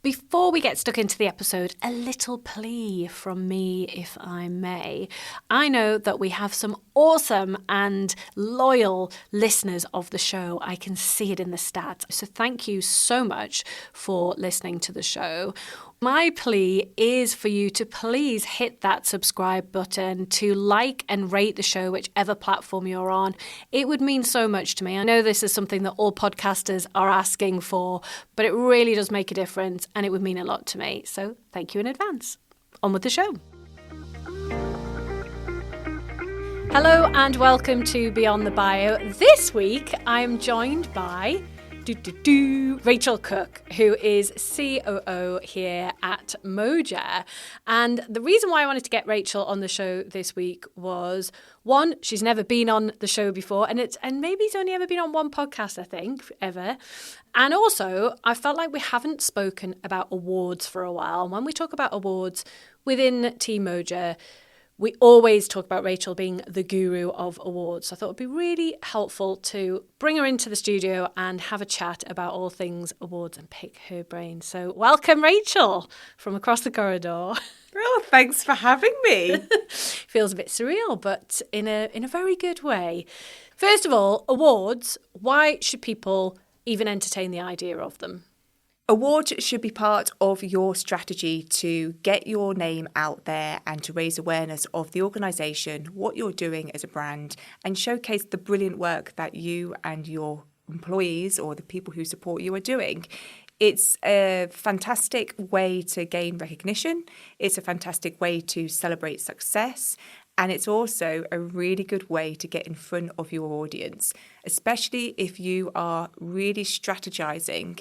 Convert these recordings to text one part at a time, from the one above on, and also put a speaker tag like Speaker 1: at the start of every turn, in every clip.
Speaker 1: Before we get stuck into the episode, a little plea from me, if I may. I know that we have some awesome and loyal listeners of the show. I can see it in the stats. So thank you so much for listening to the show. My plea is for you to please hit that subscribe button, to like and rate the show, whichever platform you're on. It would mean so much to me. I know this is something that all podcasters are asking for, but it really does make a difference and it would mean a lot to me. So thank you in advance. On with the show. Hello and welcome to Beyond the Bio. This week I'm joined by Rachael Cook, who is COO here at Moja. And the reason why I wanted to get Rachael on the show this week was, one, she's never been on the show before, and maybe he's only ever been on one podcast, I think, ever. And also, I felt like we haven't spoken about awards for a while. And when we talk about awards within Team Moja, we always talk about Rachael being the guru of awards. So I thought it would be really helpful to bring her into the studio and have a chat about all things awards and pick her brain. So welcome, Rachael, from across the corridor.
Speaker 2: Oh, thanks for having me.
Speaker 1: Feels a bit surreal, but in a very good way. First of all, awards. Why should people even entertain the idea of them?
Speaker 2: Awards should be part of your strategy to get your name out there and to raise awareness of the organisation, what you're doing as a brand, and showcase the brilliant work that you and your employees or the people who support you are doing. It's a fantastic way to gain recognition. It's a fantastic way to celebrate success. And it's also a really good way to get in front of your audience, especially if you are really strategizing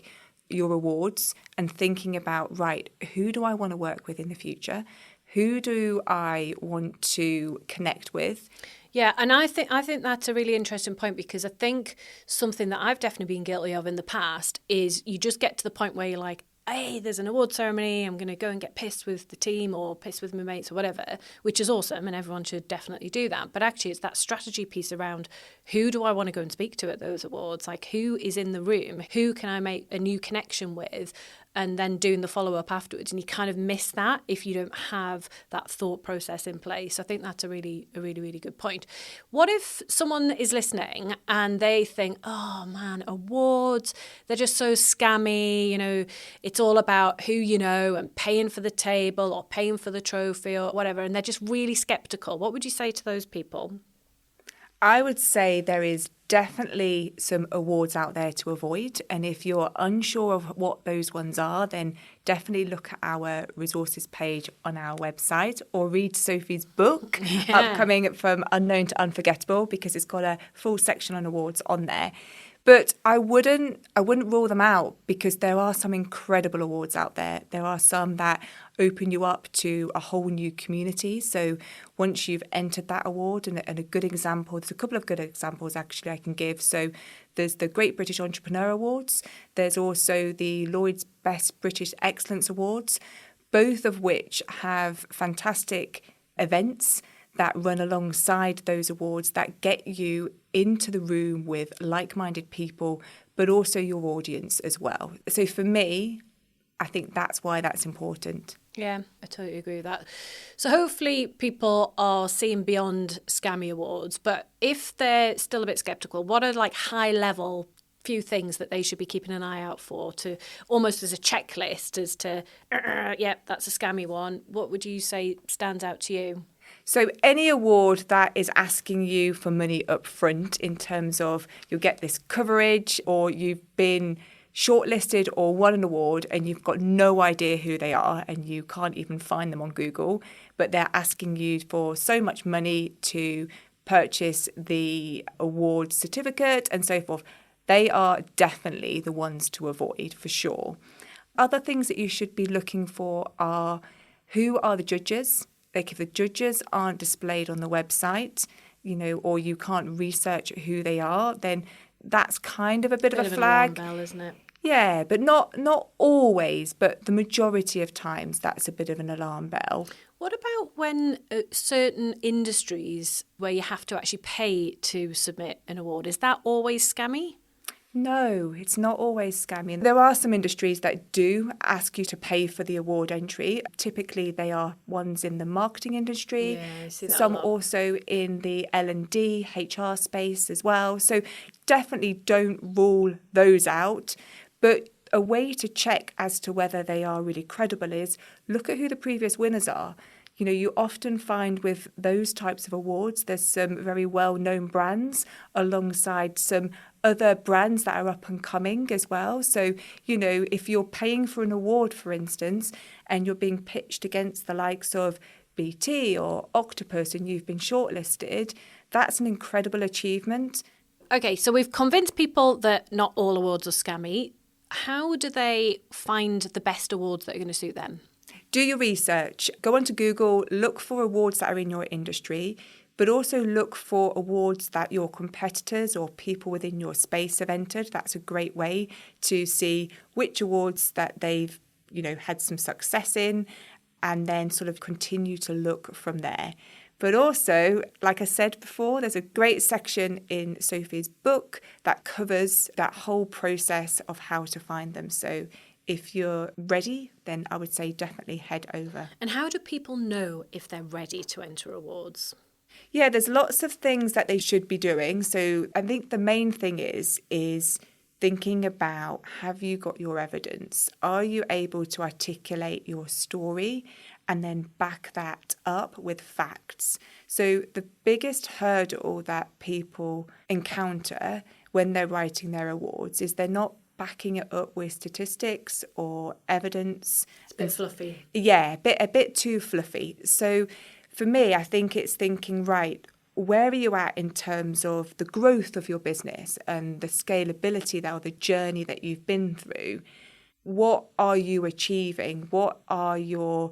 Speaker 2: your awards and thinking about, right, who do I want to work with in the future? Who do I want to connect with?
Speaker 1: Yeah, and I think that's a really interesting point, because I think something that I've definitely been guilty of in the past is you just get to the point where you're like, hey, there's an award ceremony, I'm going to go and get pissed with the team or pissed with my mates or whatever, which is awesome and everyone should definitely do that. But actually it's that strategy piece around, who do I want to go and speak to at those awards? Like, who is in the room? Who can I make a new connection with? And then doing the follow-up afterwards. And you kind of miss that if you don't have that thought process in place. I think that's a really good point. What if someone is listening and they think, oh man, awards, they're just so scammy, you know, it's all about who you know and paying for the table or paying for the trophy or whatever, and they're just really skeptical. What would you say to those people?
Speaker 2: I would say there is definitely some awards out there to avoid. And if you're unsure of what those ones are, then definitely look at our resources page on our website or read Sophie's book, upcoming From Unknown to Unforgettable, because it's got a full section on awards on there. But I wouldn't rule them out, because there are some incredible awards out there. There are some that open you up to a whole new community. So once you've entered that award, and a good example, there's a couple of good examples actually I can give. So there's the Great British Entrepreneur Awards. There's also the Lloyd's Best British Excellence Awards, both of which have fantastic events that run alongside those awards that get you into the room with like-minded people, but also your audience as well. So for me, I think that's why that's important.
Speaker 1: Yeah, I totally agree with that. So hopefully people are seeing beyond scammy awards, but if they're still a bit skeptical, what are like high-level few things that they should be keeping an eye out for, to almost as a checklist as to, yep, that's a scammy one? What would you say stands out to you?
Speaker 2: So any award that is asking you for money up front, in terms of you'll get this coverage, or you've been shortlisted or won an award and you've got no idea who they are and you can't even find them on Google, but they're asking you for so much money to purchase the award certificate and so forth, they are definitely the ones to avoid for sure. Other things that you should be looking for are, who are the judges? Like, if the judges aren't displayed on the website, you know, or you can't research who they are, then that's kind of a bit of a flag.
Speaker 1: An alarm bell, isn't it?
Speaker 2: Yeah, but not always, but the majority of times that's a bit of an alarm bell.
Speaker 1: What about when certain industries where you have to actually pay to submit an award? Is that always scammy?
Speaker 2: No, it's not always scammy. There are some industries that do ask you to pay for the award entry. Typically, they are ones in the marketing industry.
Speaker 1: Yeah, I see that a
Speaker 2: some
Speaker 1: lot.
Speaker 2: also in the L&D, HR space as well. So definitely don't rule those out. But a way to check as to whether they are really credible is look at who the previous winners are. You know, you often find with those types of awards, there's some very well-known brands alongside some other brands that are up and coming as well. So, you know, if you're paying for an award, for instance, and you're being pitched against the likes of BT or Octopus and you've been shortlisted, that's an incredible achievement.
Speaker 1: Okay, so we've convinced people that not all awards are scammy. How do they find the best awards that are going to suit them?
Speaker 2: Do your research. Go onto Google, look for awards that are in your industry, but also look for awards that your competitors or people within your space have entered. That's a great way to see which awards that they've, you know, had some success in, and then sort of continue to look from there. But also, like I said before, there's a great section in Sophie's book that covers that whole process of how to find them. So if you're ready, then I would say definitely head over.
Speaker 1: And how do people know if they're ready to enter awards?
Speaker 2: Yeah, there's lots of things that they should be doing. So I think the main thing is thinking about, have you got your evidence? Are you able to articulate your story and then back that up with facts? So the biggest hurdle that people encounter when they're writing their awards is they're not backing it up with statistics or evidence.
Speaker 1: It's a bit fluffy.
Speaker 2: Yeah, a bit too fluffy. So for me, I think it's thinking, right, where are you at in terms of the growth of your business and the scalability or the journey that you've been through? What are you achieving? What are your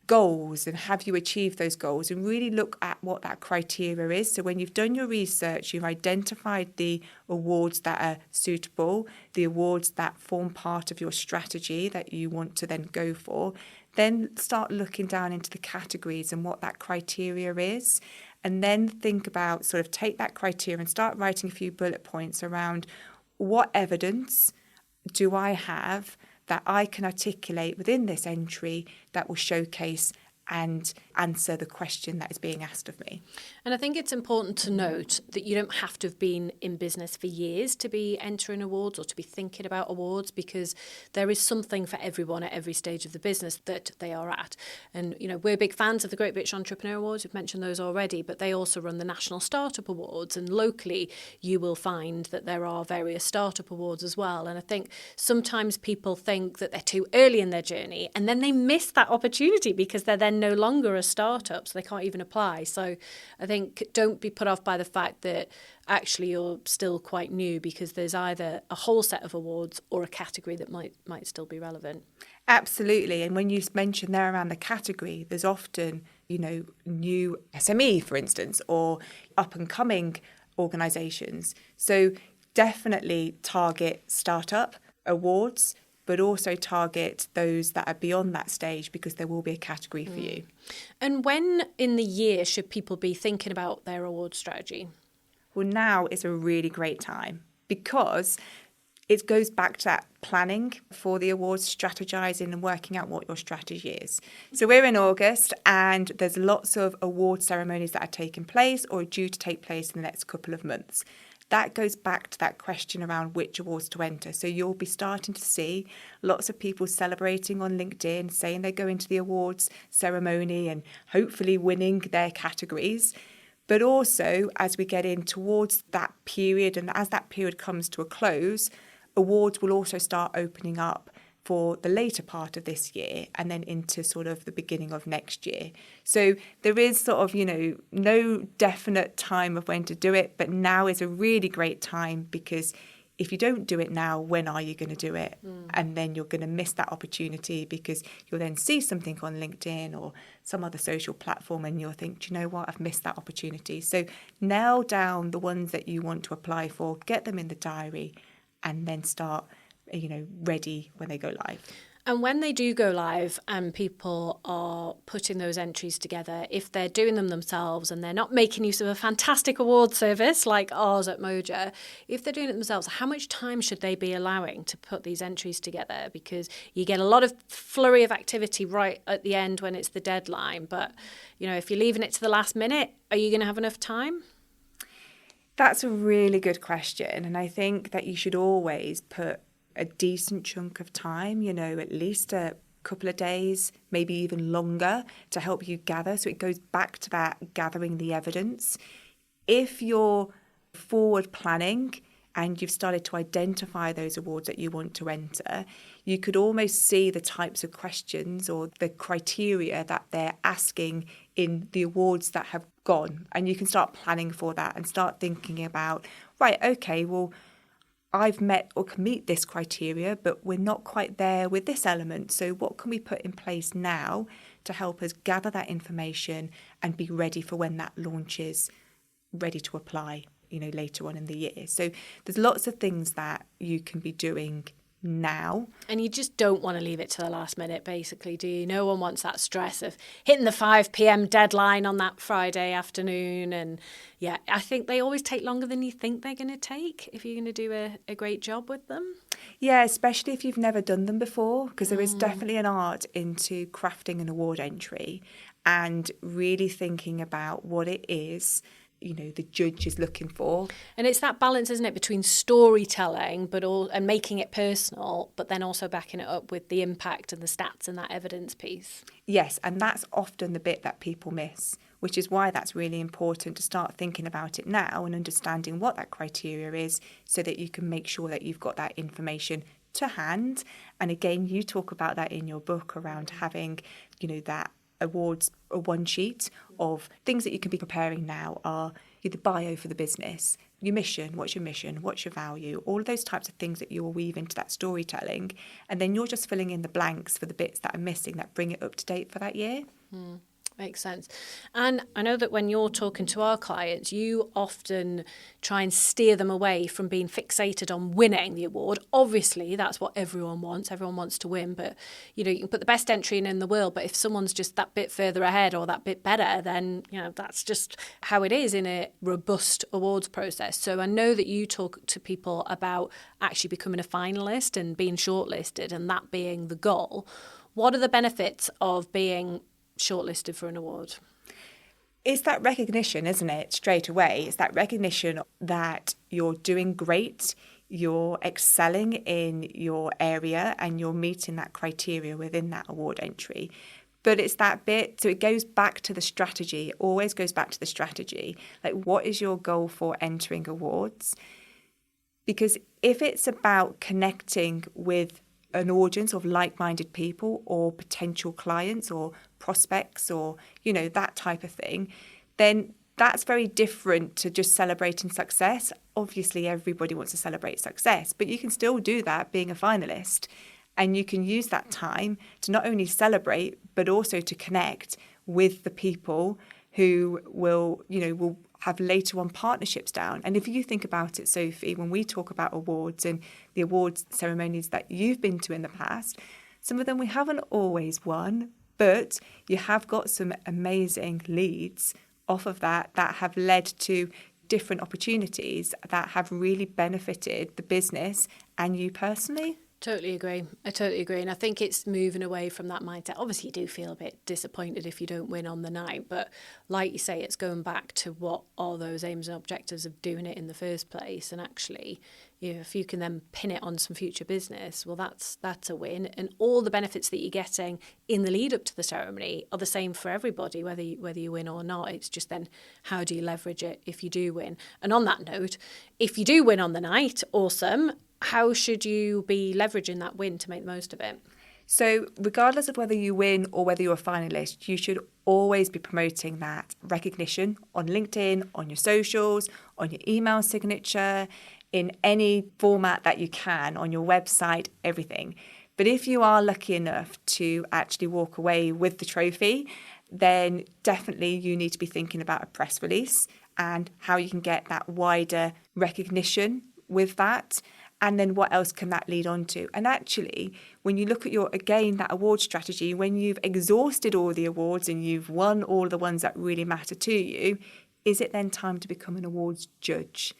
Speaker 2: goals, and have you achieved those goals? And really look at what that criteria is. So when you've done your research, you've identified the awards that are suitable, the awards that form part of your strategy that you want to then go for, then start looking down into the categories and what that criteria is. And then think about, sort of take that criteria and start writing a few bullet points around what evidence do I have that I can articulate within this entry that will showcase and answer the question that is being asked of me.
Speaker 1: And I think it's important to note that you don't have to have been in business for years to be entering awards or to be thinking about awards, because there is something for everyone at every stage of the business that they are at. And, you know, we're big fans of the Great British Entrepreneur Awards. We've mentioned those already, but they also run the National Startup Awards. And locally, you will find that there are various startup awards as well. And I think sometimes people think that they're too early in their journey and then they miss that opportunity because they're then no longer a startup, so they can't even apply. So I think don't be put off by the fact that actually you're still quite new, because there's either a whole set of awards or a category that might still be relevant.
Speaker 2: Absolutely. And when you mention there around the category, there's often, you know, new SME, for instance, or up and coming organisations. So definitely target startup awards, but also target those that are beyond that stage, because there will be a category for you.
Speaker 1: And when in the year should people be thinking about their award strategy?
Speaker 2: Well, now is a really great time, because it goes back to that planning for the awards, strategizing and working out what your strategy is. So we're in August and there's lots of award ceremonies that are taking place or are due to take place in the next couple of months. That goes back to that question around which awards to enter. So you'll be starting to see lots of people celebrating on LinkedIn, saying they're going to the awards ceremony and hopefully winning their categories. But also, as we get in towards that period, and as that period comes to a close, awards will also start opening up for the later part of this year and then into sort of the beginning of next year. So there is sort of, you know, no definite time of when to do it, but now is a really great time, because if you don't do it now, when are you going to do it? And then you're going to miss that opportunity, because you'll then see something on LinkedIn or some other social platform and you'll think, do you know what, I've missed that opportunity. So nail down the ones that you want to apply for, get them in the diary, and then start, you know, ready when they go live.
Speaker 1: And when they do go live and people are putting those entries together, if they're doing them themselves and they're not making use of a fantastic award service like ours at Moja, if they're doing it themselves, how much time should they be allowing to put these entries together? Because you get a lot of flurry of activity right at the end when it's the deadline. But, you know, if you're leaving it to the last minute, are you going to have enough time?
Speaker 2: That's a really good question. And I think that you should always put a decent chunk of time, you know, at least a couple of days, maybe even longer, to help you gather. So it goes back to that gathering the evidence. If you're forward planning and you've started to identify those awards that you want to enter, you could almost see the types of questions or the criteria that they're asking in the awards that have gone. And you can start planning for that and start thinking about, right, okay, well, I've met or can meet this criteria, but we're not quite there with this element. So what can we put in place now to help us gather that information and be ready for when that launches, ready to apply, you know, later on in the year? So there's lots of things that you can be doing now.
Speaker 1: And you just don't want to leave it to the last minute, basically, do you? No one wants that stress of hitting the 5 p.m. deadline on that Friday afternoon. And yeah, I think they always take longer than you think they're going to take if you're going to do a great job with them.
Speaker 2: Yeah, especially if you've never done them before, because there is definitely an art into crafting an award entry and really thinking about what it is, you know, the judge is looking for.
Speaker 1: And it's that balance, isn't it, between storytelling and making it personal, but then also backing it up with the impact and the stats and that evidence piece.
Speaker 2: Yes, and that's often the bit that people miss, which is why that's really important to start thinking about it now and understanding what that criteria is so that you can make sure that you've got that information to hand. And again, you talk about that in your book around having, you know, that awards a one sheet of things that you can be preparing now are the bio for the business, your mission, what's your value, all of those types of things that you will weave into that storytelling. And then you're just filling in the blanks for the bits that are missing that bring it up to date for that year.
Speaker 1: Makes sense. And I know that when you're talking to our clients, you often try and steer them away from being fixated on winning the award. Obviously, that's what everyone wants. Everyone wants to win. But, you know, you can put the best entry in the world, but if someone's just that bit further ahead or that bit better, then, you know, that's just how it is in a robust awards process. So I know that you talk to people about actually becoming a finalist and being shortlisted and that being the goal. What are the benefits of being shortlisted for an award?
Speaker 2: It's that recognition, isn't it, straight away? It's that recognition that you're doing great, you're excelling in your area and you're meeting that criteria within that award entry. But it's that bit, so it goes back to the strategy, it always goes back to the strategy. Like, what is your goal for entering awards? Because if it's about connecting with an audience of like-minded people or potential clients or prospects or, you know, that type of thing, then that's very different to just celebrating success. Obviously, everybody wants to celebrate success, but you can still do that being a finalist. And you can use that time to not only celebrate, but also to connect with the people who will have later on partnerships down. And if you think about it, Sophie, when we talk about awards and the awards ceremonies that you've been to in the past, some of them we haven't always won, but you have got some amazing leads off of that have led to different opportunities that have really benefited the business and you personally.
Speaker 1: Totally agree. I totally agree. And I think it's moving away from that mindset. Obviously, you do feel a bit disappointed if you don't win on the night. But like you say, it's going back to what are those aims and objectives of doing it in the first place. And actually, you know, if you can then pin it on some future business, well, that's a win. And all the benefits that you're getting in the lead up to the ceremony are the same for everybody, whether you win or not. It's just then how do you leverage it if you do win? And on that note, if you do win on the night, awesome. How should you be leveraging that win to make the most of it?
Speaker 2: So regardless of whether you win or whether you're a finalist, you should always be promoting that recognition on LinkedIn, on your socials, on your email signature, in any format that you can, on your website, everything. But if you are lucky enough to actually walk away with the trophy, then definitely you need to be thinking about a press release and how you can get that wider recognition with that. And then what else can that lead on to? And actually, when you look at that award strategy, when you've exhausted all the awards and you've won all the ones that really matter to you, is it then time to become an awards judge?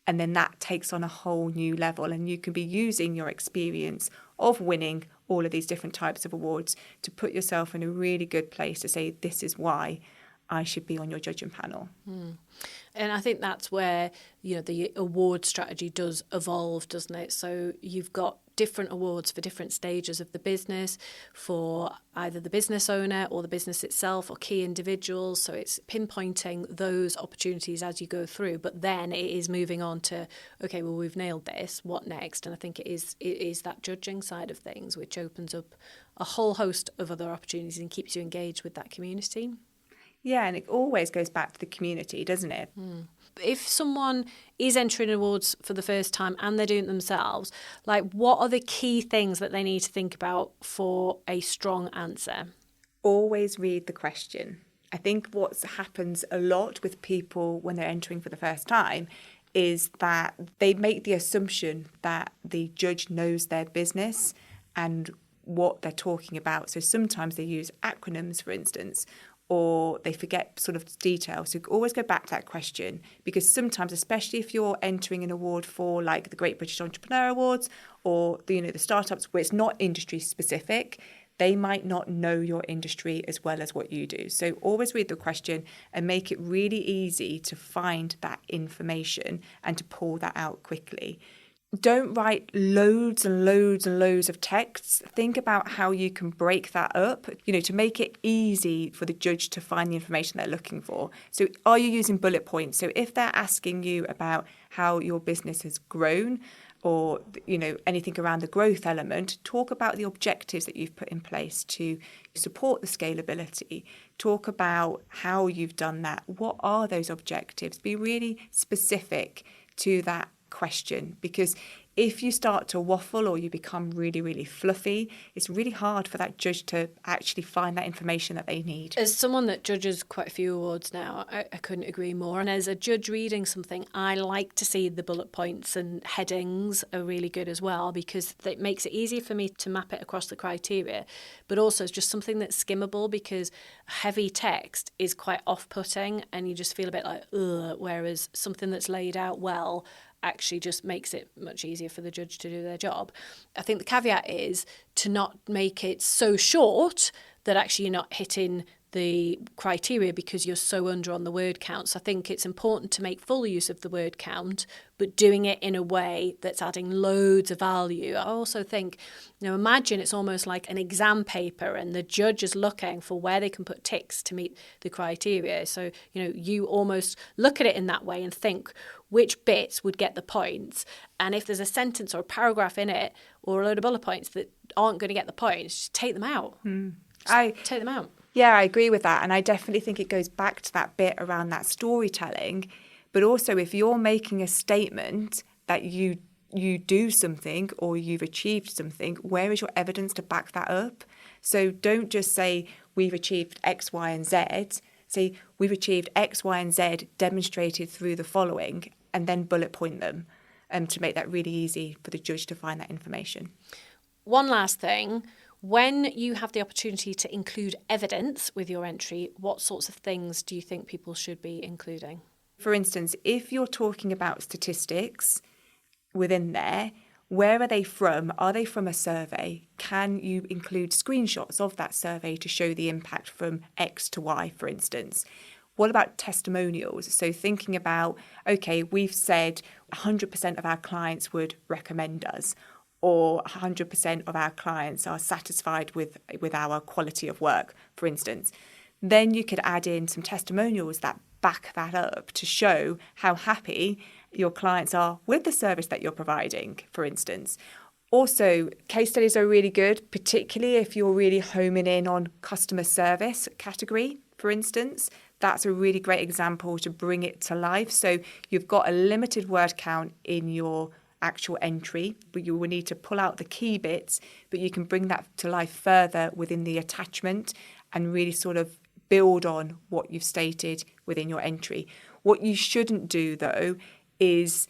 Speaker 2: And then that takes on a whole new level, and you can be using your experience of winning all of these different types of awards to put yourself in a really good place to say, this is why I should be on your judging panel.
Speaker 1: And I think that's where, the award strategy does evolve, doesn't it? So you've got different awards for different stages of the business, for either the business owner or the business itself or key individuals. So it's pinpointing those opportunities as you go through. But then it is moving on to, okay, well, we've nailed this. What next? And I think it is that judging side of things, which opens up a whole host of other opportunities and keeps you engaged with that community.
Speaker 2: Yeah, and it always goes back to the community, doesn't it?
Speaker 1: If someone is entering awards for the first time and they're doing it themselves, what are the key things that they need to think about for a strong answer?
Speaker 2: Always read the question. I think what happens a lot with people when they're entering for the first time is that they make the assumption that the judge knows their business and what they're talking about. So sometimes they use acronyms, for instance, or they forget sort of details. So always go back to that question, because sometimes, especially if you're entering an award for like the Great British Entrepreneur Awards or the startups where it's not industry specific, they might not know your industry as well as what you do. So always read the question and make it really easy to find that information and to pull that out quickly. Don't write loads and loads and loads of texts. Think about how you can break that up, to make it easy for the judge to find the information they're looking for. So are you using bullet points? So if they're asking you about how your business has grown or, anything around the growth element, talk about the objectives that you've put in place to support the scalability. Talk about how you've done that. What are those objectives? Be really specific to that question, because if you start to waffle or you become really, really fluffy, it's really hard for that judge to actually find that information that they need.
Speaker 1: As someone that judges quite a few awards now, I couldn't agree more. And as a judge reading something, I like to see the bullet points and headings are really good as well, because it makes it easier for me to map it across the criteria. But also it's just something that's skimmable, because heavy text is quite off-putting and you just feel a bit like, ugh, whereas something that's laid out well actually just makes it much easier for the judge to do their job. I think the caveat is to not make it so short that actually you're not hitting the criteria because you're so under on the word count. So I think it's important to make full use of the word count, but doing it in a way that's adding loads of value. I also think, imagine it's almost like an exam paper and the judge is looking for where they can put ticks to meet the criteria. So, you almost look at it in that way and think which bits would get the points. And if there's a sentence or a paragraph in it or a load of bullet points that aren't going to get the points, just take them out. Take them out.
Speaker 2: Yeah, I agree with that. And I definitely think it goes back to that bit around that storytelling. But also, if you're making a statement that you do something or you've achieved something, where is your evidence to back that up? So don't just say we've achieved X, Y, and Z. Say we've achieved X, Y, and Z demonstrated through the following, and then bullet point them to make that really easy for the judge to find that information.
Speaker 1: One last thing. When you have the opportunity to include evidence with your entry, what sorts of things do you think people should be including?
Speaker 2: For instance, if you're talking about statistics within there, where are they from? Are they from a survey? Can you include screenshots of that survey to show the impact from X to Y, for instance? What about testimonials? So thinking about, okay, we've said 100% of our clients would recommend us, or 100% of our clients are satisfied with our quality of work, for instance. Then you could add in some testimonials that back that up to show how happy your clients are with the service that you're providing, for instance. Also, case studies are really good, particularly if you're really homing in on customer service category, for instance. That's a really great example to bring it to life. So you've got a limited word count in your actual entry, but you will need to pull out the key bits, but you can bring that to life further within the attachment and really sort of build on what you've stated within your entry. What you shouldn't do, though, is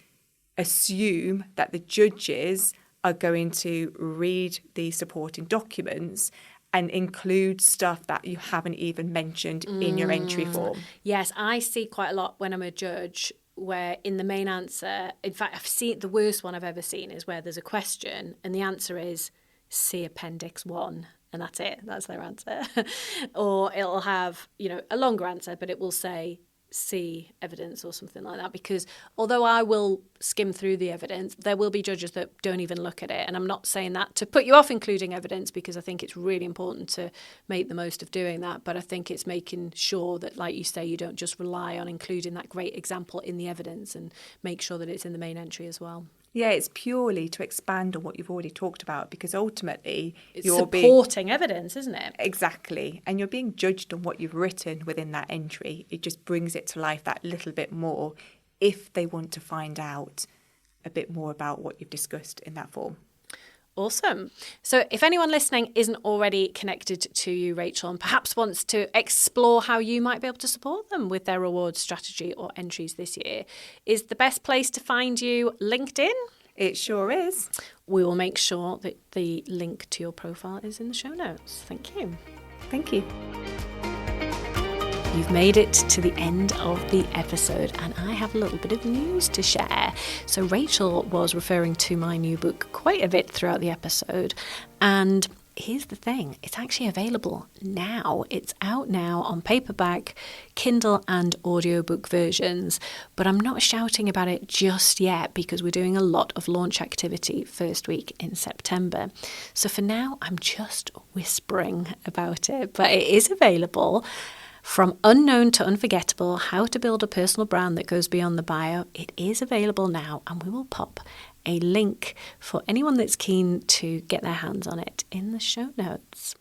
Speaker 2: assume that the judges are going to read the supporting documents and include stuff that you haven't even mentioned in your entry form.
Speaker 1: Yes, I see quite a lot when I'm a judge where in the main answer, in fact, I've seen the worst one I've ever seen is where there's a question and the answer is see Appendix 1. And that's it. That's their answer. Or it'll have, a longer answer, but it will say see evidence or something like that. Because although I will skim through the evidence, there will be judges that don't even look at it. And I'm not saying that to put you off including evidence, because I think it's really important to make the most of doing that. But I think it's making sure that, like you say, you don't just rely on including that great example in the evidence, and make sure that it's in the main entry as well.
Speaker 2: Yeah, it's purely to expand on what you've already talked about, because ultimately
Speaker 1: it's
Speaker 2: you're
Speaker 1: supporting evidence, isn't it?
Speaker 2: Exactly. And you're being judged on what you've written within that entry. It just brings it to life that little bit more if they want to find out a bit more about what you've discussed in that form.
Speaker 1: Awesome. So if anyone listening isn't already connected to you, Rachael, and perhaps wants to explore how you might be able to support them with their rewards strategy or entries this year, is the best place to find you LinkedIn?
Speaker 2: It sure is.
Speaker 1: We will make sure that the link to your profile is in the show notes. Thank you.
Speaker 2: Thank you.
Speaker 1: You've made it to the end of the episode, and I have a little bit of news to share. So Rachael was referring to my new book quite a bit throughout the episode, and here's the thing, it's actually available now. It's out now on paperback, Kindle and audiobook versions, but I'm not shouting about it just yet because we're doing a lot of launch activity first week in September. So for now, I'm just whispering about it, but it is available. From unknown to unforgettable, how to build a personal brand that goes beyond the bio. It is available now, and we will pop a link for anyone that's keen to get their hands on it in the show notes.